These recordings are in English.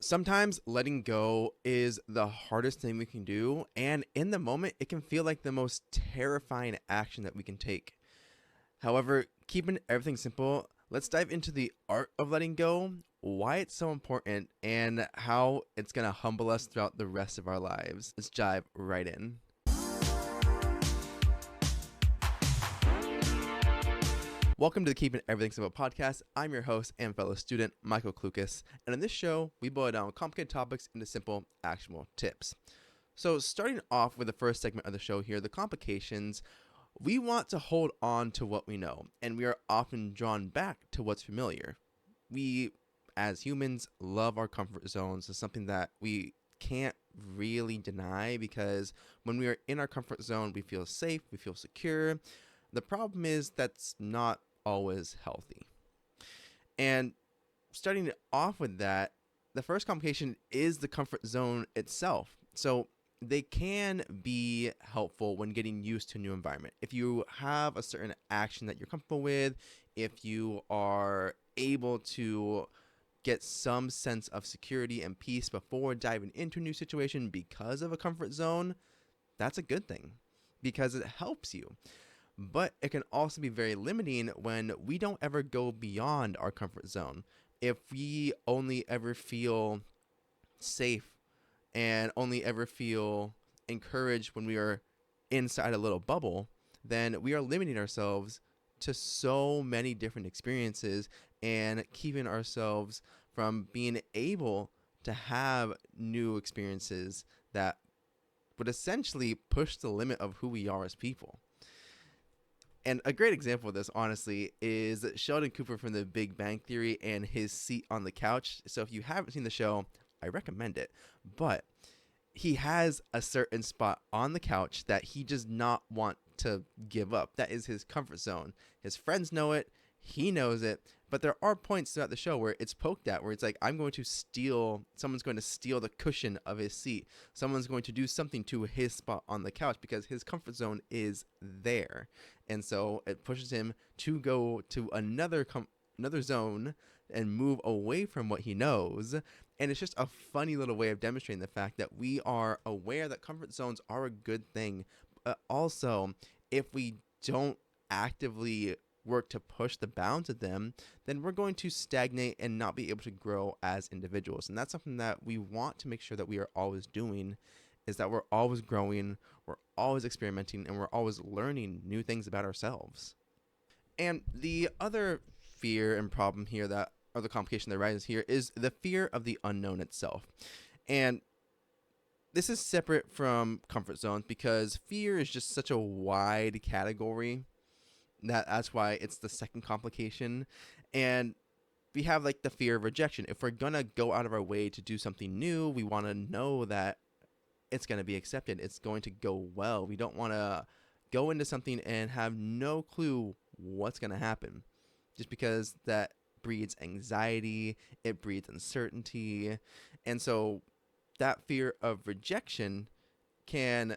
Sometimes letting go is the hardest thing we can do, and in the moment, it can feel like the most terrifying action that we can take. However, keeping everything simple, let's dive into the art of letting go, why it's so important, and how it's going to humble us throughout the rest of our lives. Let's dive right in. Welcome to the Keeping Everything Simple podcast. I'm your host and fellow student, Michael Klukas, and in this show, we boil down complicated topics into simple, actionable tips. So, starting off with the first segment of the show here, the complications, we want to hold on to what we know, and we are often drawn back to what's familiar. We, as humans, love our comfort zones. It's something that we can't really deny because when we are in our comfort zone, we feel safe, we feel secure. The problem is that's not always healthy. And starting off with that, the first complication is the comfort zone itself. So they can be helpful when getting used to a new environment. If you have a certain action that you're comfortable with, if you are able to get some sense of security and peace before diving into a new situation because of a comfort zone, that's a good thing because it helps you. But it can also be very limiting when we don't ever go beyond our comfort zone. If we only ever feel safe and only ever feel encouraged when we are inside a little bubble, then we are limiting ourselves to so many different experiences and keeping ourselves from being able to have new experiences that would essentially push the limit of who we are as people. And a great example of this, honestly, is Sheldon Cooper from The Big Bang Theory and his seat on the couch. So if you haven't seen the show, I recommend it. But he has a certain spot on the couch that he does not want to give up. That is his comfort zone. His friends know it. He knows it. But there are points throughout the show where it's poked at, where it's like, someone's going to steal the cushion of his seat. Someone's going to do something to his spot on the couch because his comfort zone is there. And so it pushes him to go to another zone and move away from what he knows. And it's just a funny little way of demonstrating the fact that we are aware that comfort zones are a good thing. But also, if we don't actively work to push the bounds of them, then we're going to stagnate and not be able to grow as individuals. And that's something that we want to make sure that we are always doing, is that we're always growing, we're always experimenting, and we're always learning new things about ourselves. And the other fear and problem here or the complication that arises here is the fear of the unknown itself. And this is separate from comfort zones because fear is just such a wide category that's why it's the second complication. And we have like the fear of rejection. If we're gonna go out of our way to do something new, we want to know that it's going to be accepted. It's going to go well. We don't want to go into something and have no clue what's going to happen, just because that breeds anxiety, it breeds uncertainty. And so that fear of rejection can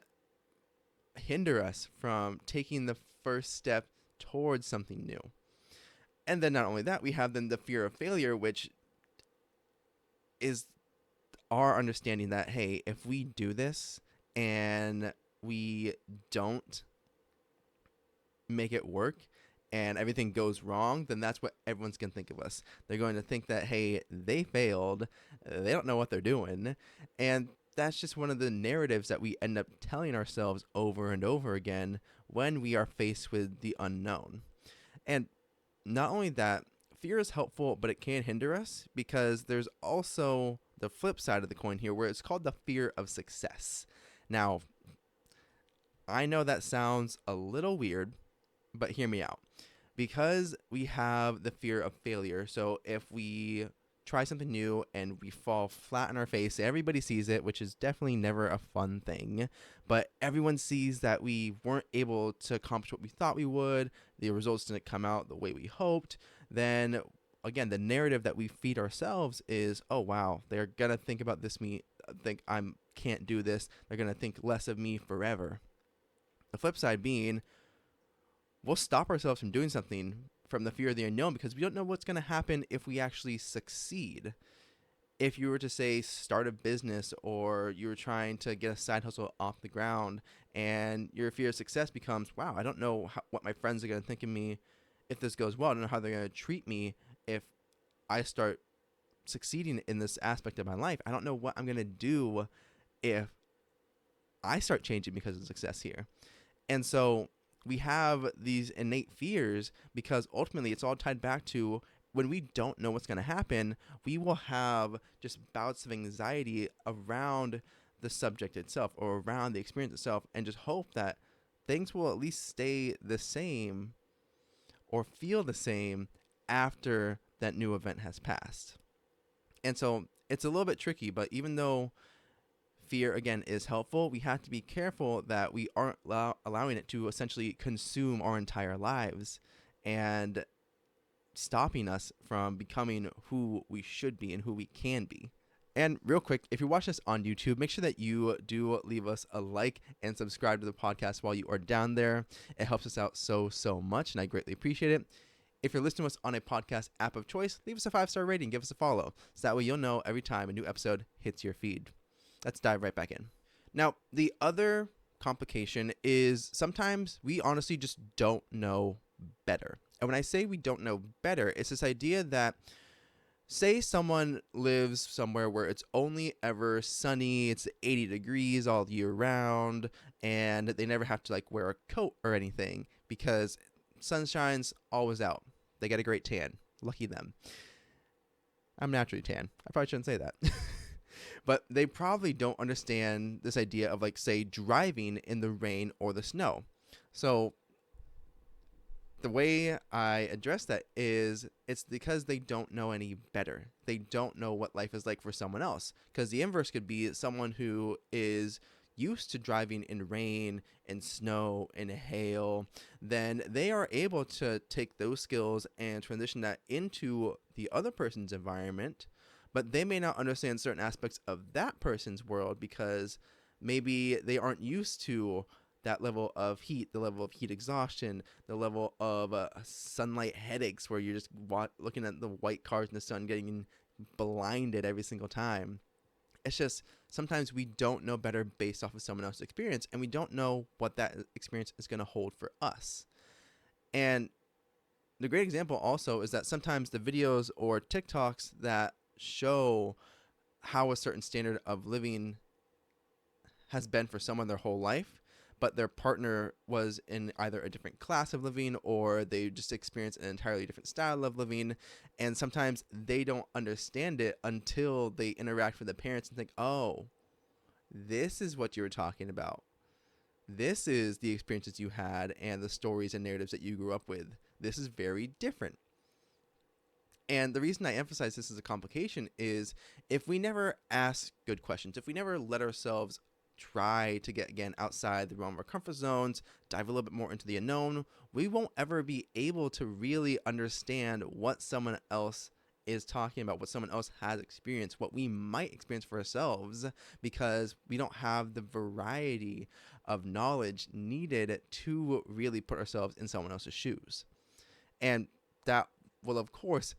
hinder us from taking the first step towards something new. And then not only that, we have then the fear of failure, which is our understanding that, hey, if we do this and we don't make it work and everything goes wrong, then that's what everyone's going to think of us. They're going to think that, hey, they failed, they don't know what they're doing. And that's just one of the narratives that we end up telling ourselves over and over again when we are faced with the unknown. And not only that, fear is helpful, but it can hinder us because there's also the flip side of the coin here where it's called the fear of success. Now, I know that sounds a little weird, but hear me out. Because we have the fear of failure, so if we try something new and we fall flat on our face, everybody sees it, which is definitely never a fun thing, but everyone sees that we weren't able to accomplish what we thought we would, the results didn't come out the way we hoped, then again, the narrative that we feed ourselves is, oh wow, they're gonna think about this, think I can't do this, they're gonna think less of me forever. The flip side being, we'll stop ourselves from doing something from the fear of the unknown because we don't know what's going to happen if we actually succeed. if you were to say start a business or you were trying to get a side hustle off the ground and your fear of success becomes, wow, I don't know what my friends are going to think of me if this goes well. I don't know how they're going to treat me if I start succeeding in this aspect of my life. I don't know what I'm going to do if I start changing because of success here. And so we have these innate fears because ultimately it's all tied back to when we don't know what's going to happen, we will have just bouts of anxiety around the subject itself or around the experience itself and just hope that things will at least stay the same or feel the same after that new event has passed. And so it's a little bit tricky, but even though fear again is helpful, we have to be careful that we aren't allowing it to essentially consume our entire lives and stopping us from becoming who we should be and who we can be. And real quick, if you watch this on YouTube, make sure that you do leave us a like and subscribe to the podcast while you are down there. It helps us out so much, and I greatly appreciate it. If you're listening to us on a podcast app of choice, leave us a 5-star rating, give us a follow, so that way you'll know every time a new episode hits your feed. Let's dive right back in. Now, the other complication is sometimes we honestly just don't know better. And when I say we don't know better, it's this idea that, say someone lives somewhere where it's only ever sunny, it's 80 degrees all year round, and they never have to like wear a coat or anything because sunshine's always out. They get a great tan. Lucky them. I'm naturally tan. I probably shouldn't say that. But they probably don't understand this idea of, like, say, driving in the rain or the snow. So the way I address that is it's because they don't know any better. They don't know what life is like for someone else. Because the inverse could be someone who is used to driving in rain and snow and hail, then they are able to take those skills and transition that into the other person's environment, but they may not understand certain aspects of that person's world because maybe they aren't used to that level of heat, the level of heat exhaustion, the level of sunlight headaches where you're just looking at the white cars in the sun getting blinded every single time. It's just sometimes we don't know better based off of someone else's experience, and we don't know what that experience is going to hold for us. And the great example also is that sometimes the videos or TikToks that show how a certain standard of living has been for someone their whole life, but their partner was in either a different class of living or they just experienced an entirely different style of living. And sometimes they don't understand it until they interact with the parents and think, oh, this is what you were talking about. This is the experiences you had and the stories and narratives that you grew up with. This is very different. And the reason I emphasize this as a complication is if we never ask good questions, if we never let ourselves try to get, again, outside the realm of our comfort zones, dive a little bit more into the unknown, we won't ever be able to really understand what someone else is talking about, what someone else has experienced, what we might experience for ourselves, because we don't have the variety of knowledge needed to really put ourselves in someone else's shoes. And that will, of course,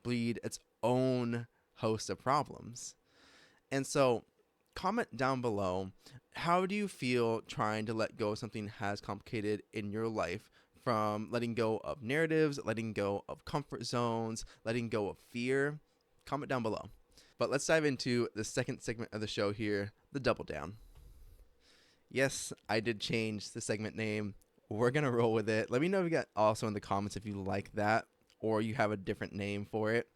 breed its own host of problems. And so comment down below, how do you feel trying to let go of something as complicated in your life, from letting go of narratives, letting go of comfort zones, letting go of fear? Comment down below. But let's dive into the second segment of the show here, the double down. Yes, I did change the segment name. We're going to roll with it. Let me know if you got also in the comments if you like that or you have a different name for it.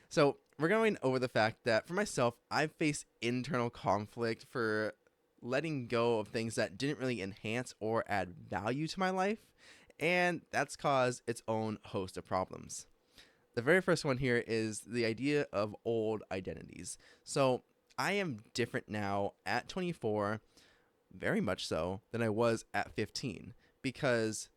So we're going over the fact that for myself, I've faced internal conflict for letting go of things that didn't really enhance or add value to my life, and that's caused its own host of problems. The very first one here is the idea of old identities. So I am different now at 24, very much so, than I was at 15, because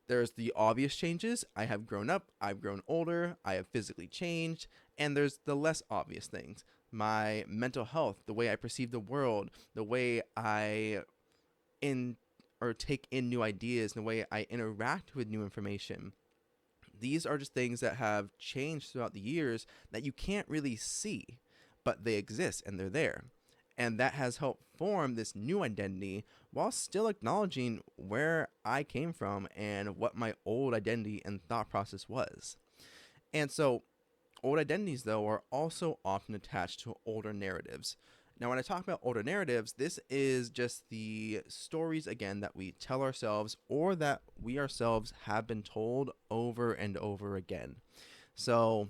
there's the obvious changes. I have grown up, I've grown older, I have physically changed, and there's the less obvious things. My mental health, the way I perceive the world, the way I take in new ideas, and the way I interact with new information. These are just things that have changed throughout the years that you can't really see. but they exist and they're there. And that has helped form this new identity while still acknowledging where I came from and what my old identity and thought process was. And so, old identities, though, are also often attached to older narratives. Now, when I talk about older narratives, this is just the stories, again, that we tell ourselves or that we ourselves have been told over and over again. So,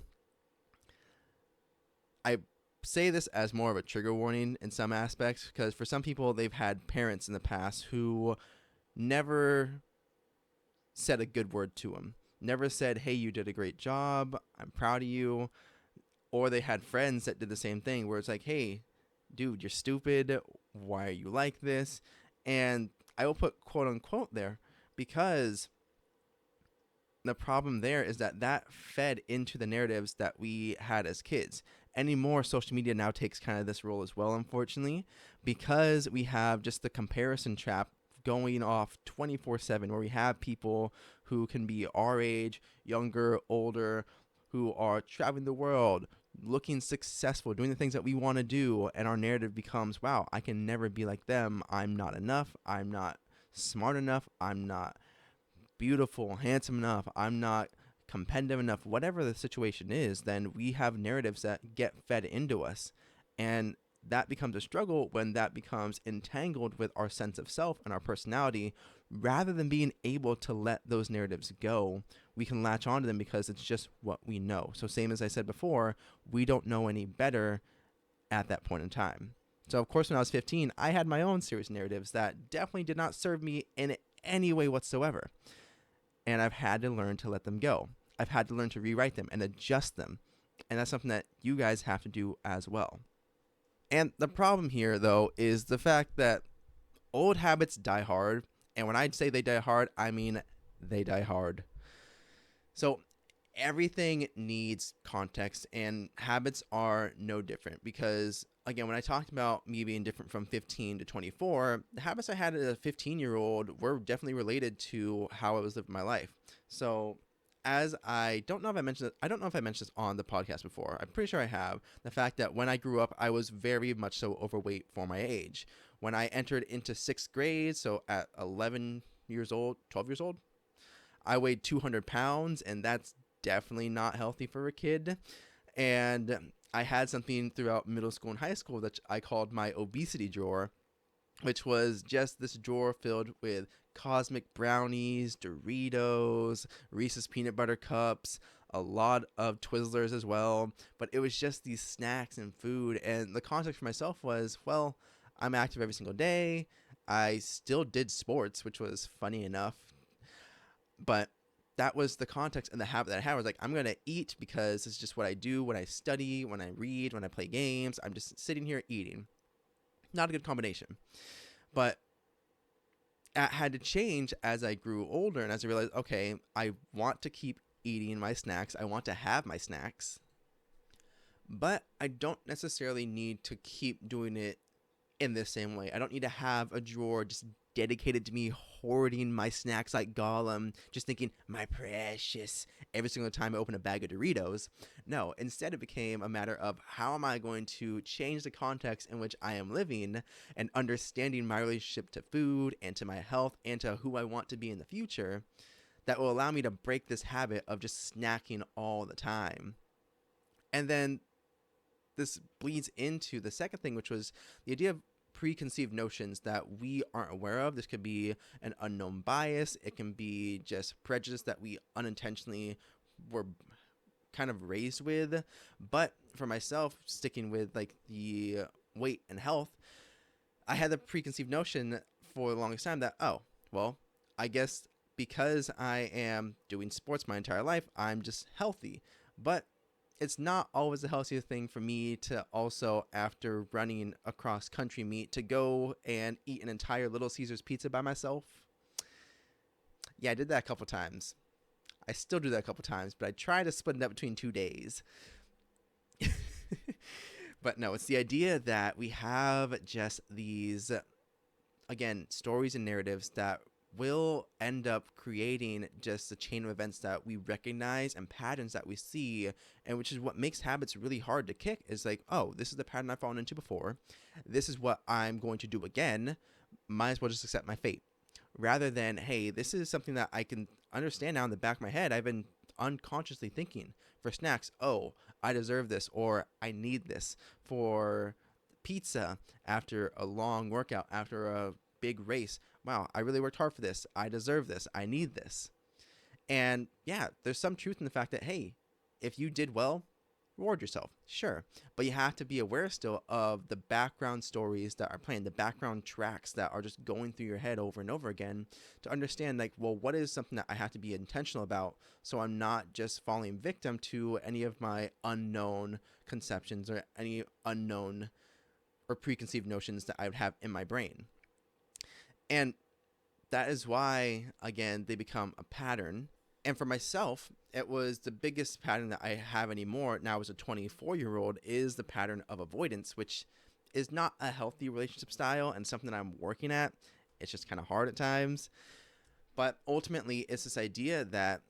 I say this as more of a trigger warning in some aspects, because for some people, they've had parents in the past who never said a good word to them, never said, hey, you did a great job, I'm proud of you. Or they had friends that did the same thing where it's like, hey, dude, you're stupid. Why are you like this? And I will put quote unquote there because the problem there is that that fed into the narratives that we had as kids. Anymore, social media now takes kind of this role as well, unfortunately, because we have just the comparison trap going off 24/7, where we have people who can be our age, younger, older, who are traveling the world, looking successful, doing the things that we want to do, and our narrative becomes, wow, I can never be like them. I'm not enough. I'm not smart enough. I'm not beautiful, handsome enough. I'm not competitive enough. Whatever the situation is, then we have narratives that get fed into us. And that becomes a struggle when that becomes entangled with our sense of self and our personality. Rather than being able to let those narratives go, we can latch onto them because it's just what we know. So same as I said before, we don't know any better at that point in time. So of course, when I was 15, I had my own series of narratives that definitely did not serve me in any way whatsoever. And I've had to learn to let them go. I've had to learn to rewrite them and adjust them. And that's something that you guys have to do as well. And the problem here, though, is the fact that old habits die hard. And when I say they die hard, I mean they die hard. So everything needs context, and habits are no different. Because, again, when I talked about me being different from 15 to 24, the habits I had as a 15-year-old were definitely related to how I was living my life. So as I don't know if I mentioned this on the podcast before. I'm pretty sure I have. The fact that when I grew up, I was very much so overweight for my age. When I entered into 6th grade, so at 11 years old, 12 years old, I weighed 200 pounds, and that's definitely not healthy for a kid. And I had something throughout middle school and high school that I called my obesity drawer, which was just this drawer filled with cosmic brownies, Doritos, Reese's peanut butter cups, a lot of Twizzlers as well. But it was just these snacks and food. And the context for myself was, well, I'm active every single day. I still did sports, which was funny enough. But that was the context and the habit that I had. I was like, I'm going to eat because it's just what I do when I study, when I read, when I play games. I'm just sitting here eating. Not a good combination. But it had to change as I grew older and as I realized, okay, I want to keep eating my snacks. I want to have my snacks. But I don't necessarily need to keep doing it in the same way. I don't need to have a drawer just dedicated to me hoarding my snacks like Gollum, just thinking, my precious, every single time I open a bag of Doritos. No, instead it became a matter of how am I going to change the context in which I am living and understanding my relationship to food and to my health and to who I want to be in the future that will allow me to break this habit of just snacking all the time. And then this bleeds into the second thing, which was the idea of preconceived notions that we aren't aware of. This could be an unknown bias. It can be just prejudice that we unintentionally were kind of raised with. But for myself, sticking with like the weight and health, I had the preconceived notion for the longest time that, oh, well, I guess because I am doing sports my entire life, I'm just healthy. But it's not always the healthiest thing for me to also, after running a cross-country meet, to go and eat an entire Little Caesars pizza by myself. Yeah, I did that a couple times. I still do that a couple times, but I try to split it up between 2 days. But no, it's the idea that we have just these, again, stories and narratives that will end up creating just a chain of events that we recognize and patterns that we see, and which is what makes habits really hard to kick. Is like, oh, this is the pattern I've fallen into before, this is what I'm going to do again, might as well just accept my fate, rather than, hey, this is something that I can understand now in the back of my head. I've been unconsciously thinking for snacks, oh, I deserve this, or I need this. For pizza after a long workout, after a big race, wow, I really worked hard for this, I deserve this, I need this. And yeah, there's some truth in the fact that, hey, if you did well, reward yourself, sure. But you have to be aware still of the background stories that are playing, the background tracks that are just going through your head over and over again, to understand, like, well, what is something that I have to be intentional about, so I'm not just falling victim to any of my unknown conceptions or any unknown or preconceived notions that I would have in my brain. And that is why, again, they become a pattern. And for myself, it was the biggest pattern that I have anymore now as a 24-year-old is the pattern of avoidance, which is not a healthy relationship style and something that I'm working at. It's just kind of hard at times. But ultimately, it's this idea that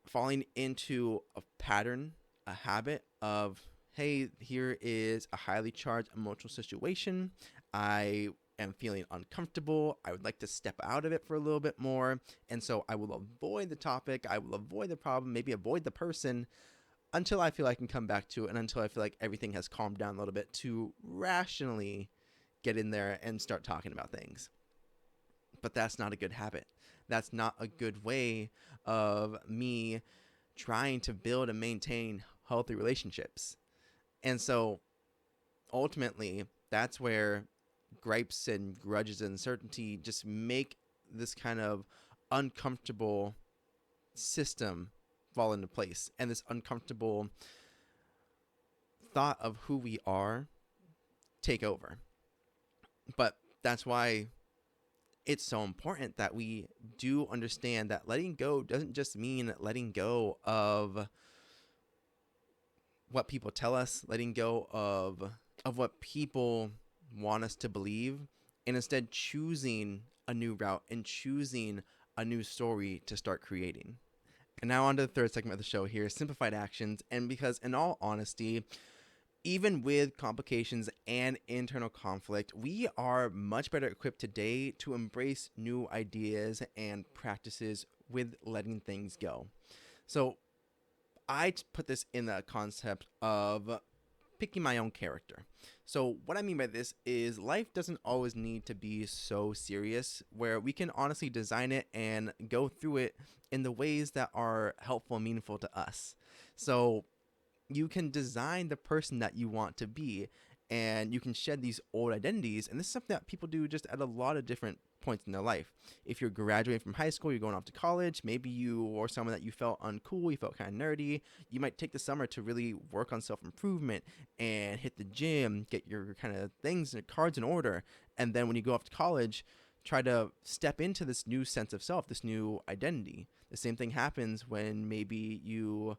falling into a pattern, a habit of, hey, here is a highly charged emotional situation. I am feeling uncomfortable. I would like to step out of it for a little bit more. And so I will avoid the topic. I will avoid the problem, maybe avoid the person until I feel I can come back to it, and until I feel like everything has calmed down a little bit to rationally get in there and start talking about things. But that's not a good habit. That's not a good way of me trying to build and maintain healthy relationships. And so ultimately, that's where gripes and grudges and uncertainty just make this kind of uncomfortable system fall into place, and this uncomfortable thought of who we are take over. But that's why it's so important that we do understand that letting go doesn't just mean letting go of what people tell us, letting go of what people want us to believe, and instead choosing a new route and choosing a new story to start creating. And now on to the third segment of the show here, simplified actions. And because in all honesty, even with complications and internal conflict, we are much better equipped today to embrace new ideas and practices with letting things go. So I put this in the concept of picking my own character. So what I mean by this is life doesn't always need to be so serious, where we can honestly design it and go through it in the ways that are helpful and meaningful to us. So you can design the person that you want to be, and you can shed these old identities. And this is something that people do just at a lot of different points in their life. If you're graduating from high school, you're going off to college, maybe you or someone that you felt uncool, you felt kind of nerdy, you might take the summer to really work on self-improvement and hit the gym, get your kind of things and cards in order. And then when you go off to college, try to step into this new sense of self, this new identity. The same thing happens when maybe you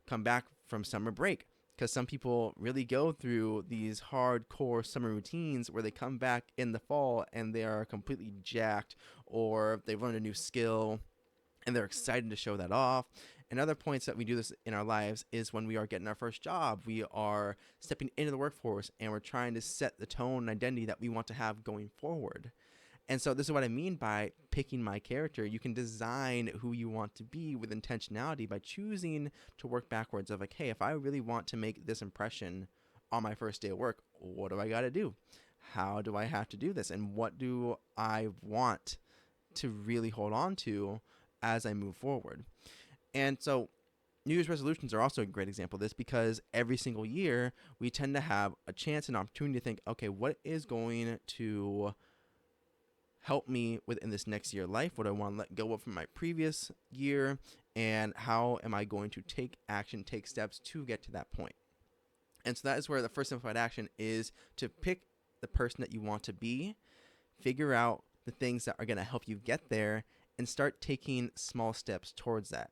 come back from summer break, because some people really go through these hardcore summer routines where they come back in the fall and they are completely jacked, or they've learned a new skill and they're excited to show that off. And other points that we do this in our lives is when we are getting our first job, we are stepping into the workforce and we're trying to set the tone and identity that we want to have going forward. And so this is what I mean by picking my character. You can design who you want to be with intentionality by choosing to work backwards of like, hey, if I really want to make this impression on my first day of work, what do I got to do? How do I have to do this? And what do I want to really hold on to as I move forward? And so New Year's resolutions are also a great example of this, because every single year we tend to have a chance and opportunity to think, okay, what is going to help me within this next year of life? What do I want to let go of from my previous year? And how am I going to take action, take steps to get to that point? And so that is where the first simplified action is to pick the person that you want to be, figure out the things that are going to help you get there, and start taking small steps towards that.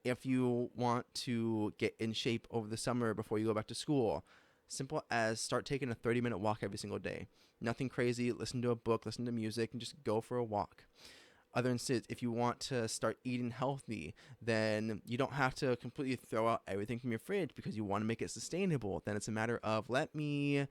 If you want to get in shape over the summer before you go back to school, simple as start taking a 30-minute walk every single day. Nothing crazy. Listen to a book, listen to music, and just go for a walk. Other instances, if you want to start eating healthy, then you don't have to completely throw out everything from your fridge because you want to make it sustainable. Then it's a matter of, let me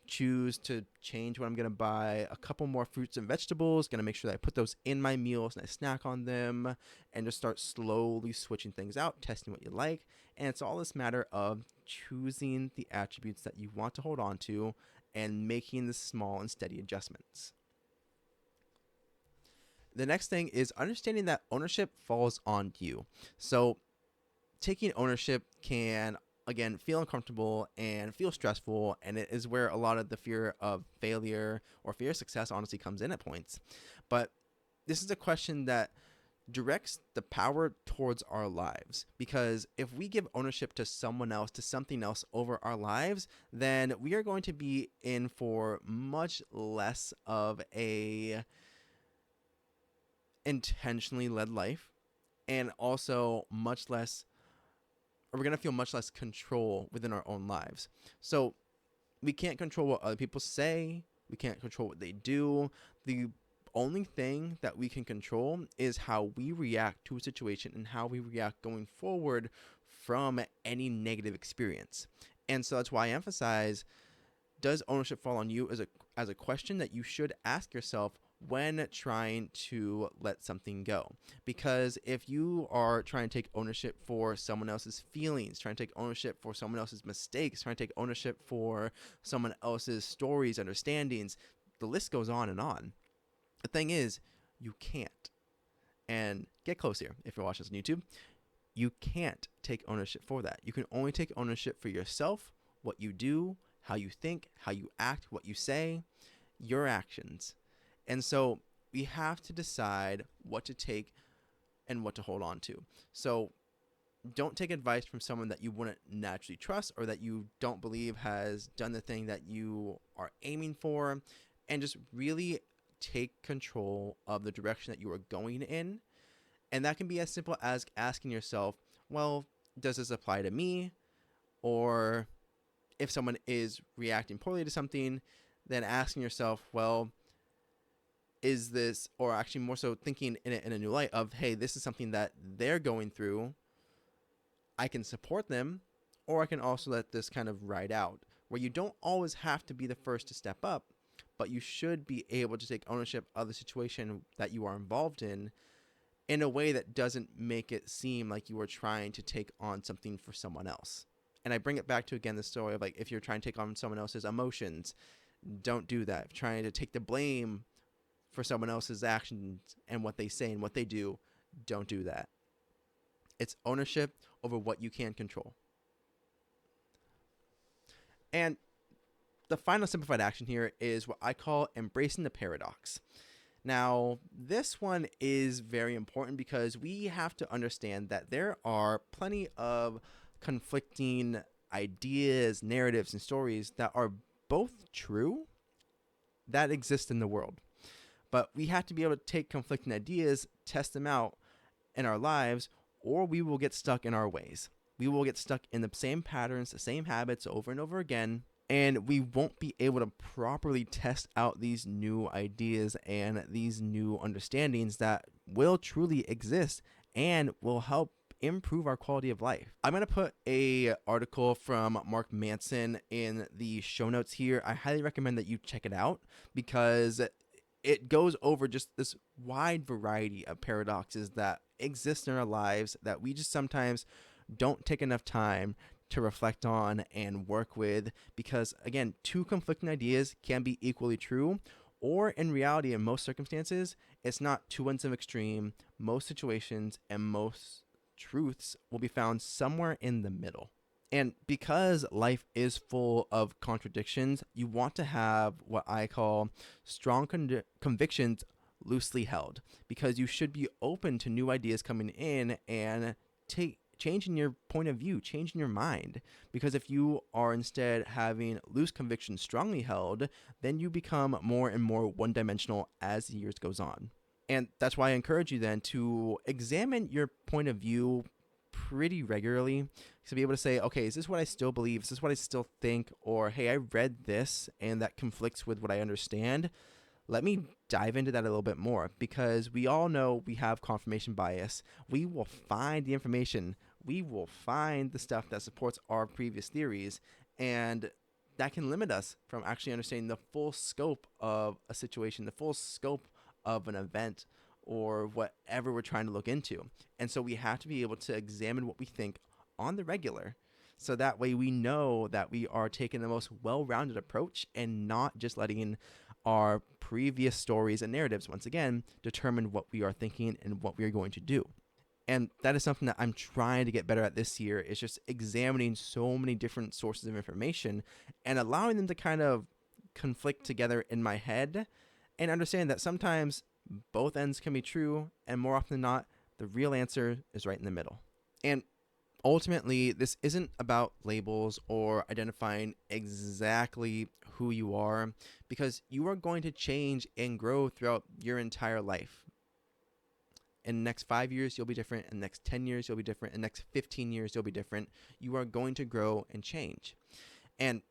choose to change what I'm going to buy, a couple more fruits and vegetables, going to make sure that I put those in my meals and I snack on them, and just start slowly switching things out, testing what you like. And it's all this matter of choosing the attributes that you want to hold on to and making the small and steady adjustments. The next thing is understanding that ownership falls on you. So taking ownership can, again, feel uncomfortable and feel stressful, and it is where a lot of the fear of failure or fear of success honestly comes in at points. But this is a question that directs the power towards our lives, because if we give ownership to someone else, to something else over our lives, then we are going to be in for much less of a intentionally led life, and also much less, or we're going to feel much less control within our own lives. So we can't control what other people say, we can't control what they do. The only thing that we can control is how we react to a situation and how we react going forward from any negative experience. And so that's why I emphasize, does ownership fall on you as a question that you should ask yourself when trying to let something go. Because if you are trying to take ownership for someone else's feelings, trying to take ownership for someone else's mistakes, trying to take ownership for someone else's stories, understandings, the list goes on and on. The thing is, you can't. And get close here if you're watching this on YouTube. You can't take ownership for that. You can only take ownership for yourself, what you do, how you think, how you act, what you say, your actions. And so we have to decide what to take and what to hold on to. So don't take advice from someone that you wouldn't naturally trust or that you don't believe has done the thing that you are aiming for, and just really take control of the direction that you are going in. And that can be as simple as asking yourself, well, does this apply to me? Or if someone is reacting poorly to something, then asking yourself, well, is this, or actually more so thinking in a new light of, hey, this is something that they're going through. I can support them, or I can also let this kind of ride out, where you don't always have to be the first to step up, but you should be able to take ownership of the situation that you are involved in a way that doesn't make it seem like you are trying to take on something for someone else. And I bring it back to, again, the story of, like, if you're trying to take on someone else's emotions, don't do that. If you're trying to take the blame for someone else's actions and what they say and what they do, don't do that. It's ownership over what you can control. And the final simplified action here is what I call embracing the paradox. Now, this one is very important because we have to understand that there are plenty of conflicting ideas, narratives, and stories that are both true that exist in the world. But we have to be able to take conflicting ideas, test them out in our lives, or we will get stuck in our ways. We will get stuck in the same patterns, the same habits over and over again, and we won't be able to properly test out these new ideas and these new understandings that will truly exist and will help improve our quality of life. I'm going to put a article from Mark Manson in the show notes here. I highly recommend that you check it out because it goes over just this wide variety of paradoxes that exist in our lives that we just sometimes don't take enough time to reflect on and work with, because, again, two conflicting ideas can be equally true, or in reality, in most circumstances, it's not two ends of extreme. Most situations and most truths will be found somewhere in the middle. And because life is full of contradictions, you want to have what I call strong convictions loosely held, because you should be open to new ideas coming in and changing your point of view, changing your mind. Because if you are instead having loose convictions strongly held, then you become more and more one-dimensional as the years goes on. And that's why I encourage you then to examine your point of view pretty regularly, to be able to say, okay, is this what I still believe? Is this what I still think? Or, hey, I read this and that conflicts with what I understand. Let me dive into that a little bit more, because we all know we have confirmation bias. We will find the information, we will find the stuff that supports our previous theories, and that can limit us from actually understanding the full scope of a situation, the full scope of an event, or whatever we're trying to look into. And so we have to be able to examine what we think on the regular. So that way we know that we are taking the most well-rounded approach and not just letting our previous stories and narratives, once again, determine what we are thinking and what we are going to do. And that is something that I'm trying to get better at this year, is just examining so many different sources of information and allowing them to kind of conflict together in my head, and understand that sometimes both ends can be true, and more often than not, the real answer is right in the middle. And ultimately, this isn't about labels or identifying exactly who you are, because you are going to change and grow throughout your entire life. In the next 5 years, you'll be different. In the next 10 years, you'll be different. In the next 15 years, you'll be different. You are going to grow and change. And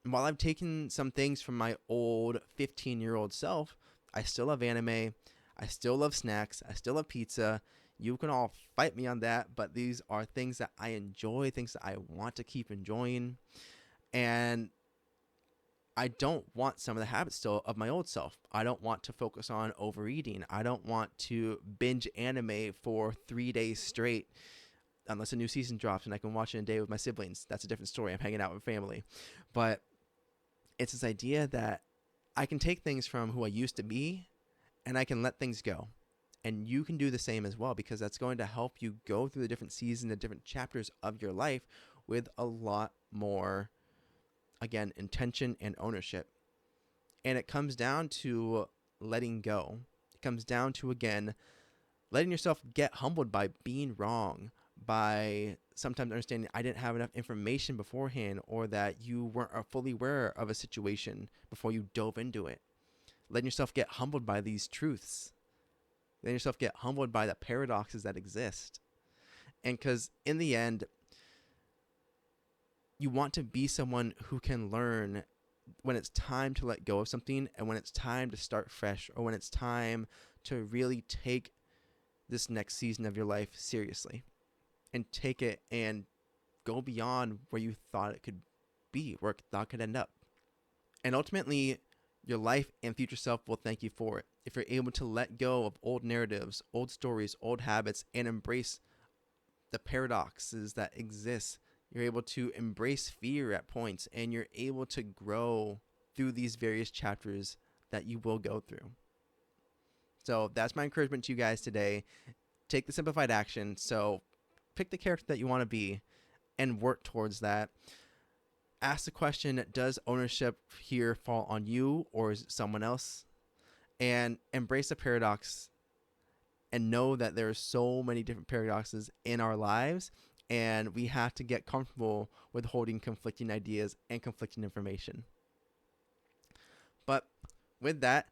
while I've taken some things from my old 15-year-old self, I still love anime. I still love snacks. I still love pizza. You can all fight me on that, but these are things that I enjoy, things that I want to keep enjoying. And I don't want some of the habits still of my old self. I don't want to focus on overeating. I don't want to binge anime for 3 days straight, unless a new season drops and I can watch it in a day with my siblings. That's a different story. I'm hanging out with family. But it's this idea that I can take things from who I used to be and I can let things go. And you can do the same as well, because that's going to help you go through the different seasons, the different chapters of your life with a lot more, again, intention and ownership. And it comes down to letting go. It comes down to, again, letting yourself get humbled by being wrong, by sometimes understanding I didn't have enough information beforehand, or that you weren't fully aware of a situation before you dove into it. Letting yourself get humbled by these truths. Letting yourself get humbled by the paradoxes that exist. And because in the end, you want to be someone who can learn when it's time to let go of something, and when it's time to start fresh, or when it's time to really take this next season of your life seriously and take it and go beyond where you thought it could be, where it thought it could end up. And ultimately, your life and future self will thank you for it if you're able to let go of old narratives, old stories, old habits, and embrace the paradoxes that exist. You're able to embrace fear at points, and you're able to grow through these various chapters that you will go through. So that's my encouragement to you guys today. Take the simplified action. So pick the character that you want to be and work towards that. Ask the question, does ownership here fall on you, or is it someone else? And embrace the paradox, and know that there are so many different paradoxes in our lives, and we have to get comfortable with holding conflicting ideas and conflicting information. But with that,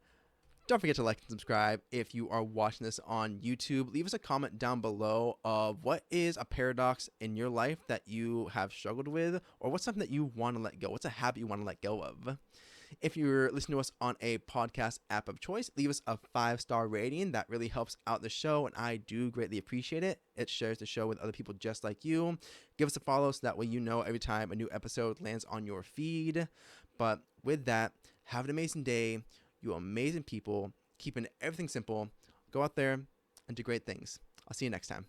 don't forget to like and subscribe if you are watching this on YouTube. Leave us a comment down below of what is a paradox in your life that you have struggled with, or what's something that you want to let go. What's a habit you want to let go of? If you're listening to us on a podcast app of choice, leave us a 5-star rating. That really helps out the show, and I do greatly appreciate it. It shares the show with other people just like you. Give us a follow so that way you know every time a new episode lands on your feed. But with that, have an amazing day. You amazing people, keeping everything simple. Go out there and do great things. I'll see you next time.